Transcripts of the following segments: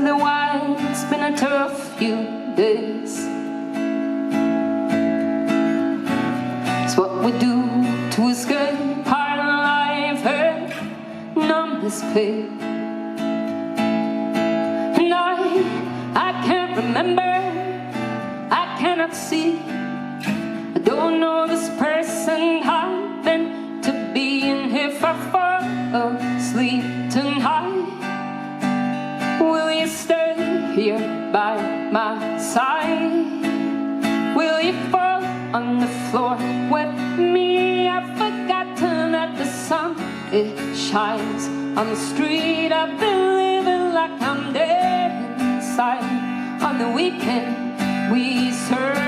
the wine. It's been a tough few days. It's what we do to escape our life and numb this pain. And I can't remember, I cannot see. I don't know this person I've been to be in here if I fall asleep tonight. Will you stay here by my side? Will you fall on the floor with me? I've forgotten that the sun, it shines on the street. I've been living like I'm dead inside. On the weekend we survive.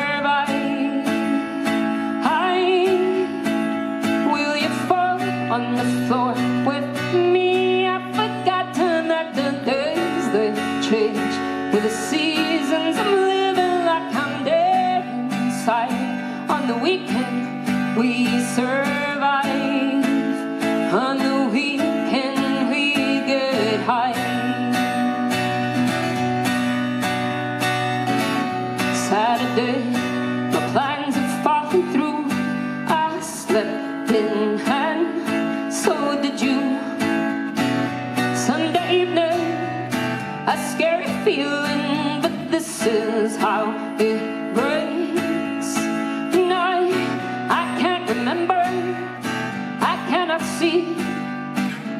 Will you fall on the floor with me? I've forgotten that the days they change with the seasons. I'm living like I'm dead inside. On the weekend we survive. On the weekend we get high. Saturday, my plans have fallen through. I slept in hand, so did you. Sunday evening, a scary feeling, but this is how it breaks. And I can't remember, I cannot see.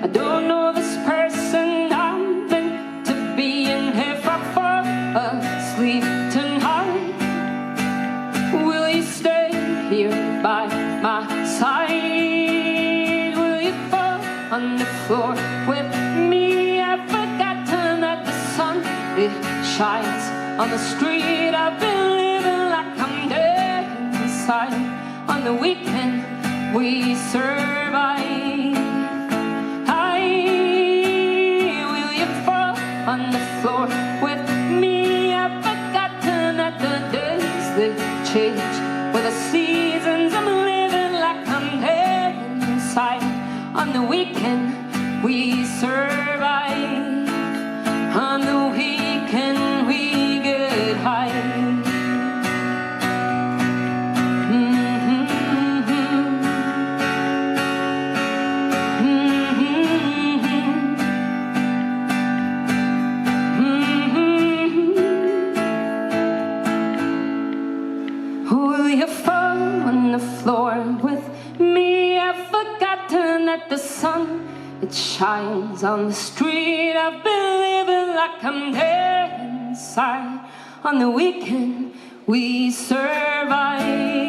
I don't know this person I'm meant to be in here if I fall asleep tonight. Will you stay here by my side? Will you fall on the floor with me? I've forgotten that the sun, it shines on the street. I've been living like I'm dead inside. On the weekend we survive. Will you fall on the floor with me? I've forgotten that the days they change with the seasons. I'm living like I'm dead inside. On the weekend we survive. On the weekend we get high. Will you fall on the floor with me? I've forgotten that the sun, it shines on the street. I've been living like I'm dead inside. On the weekend we survive.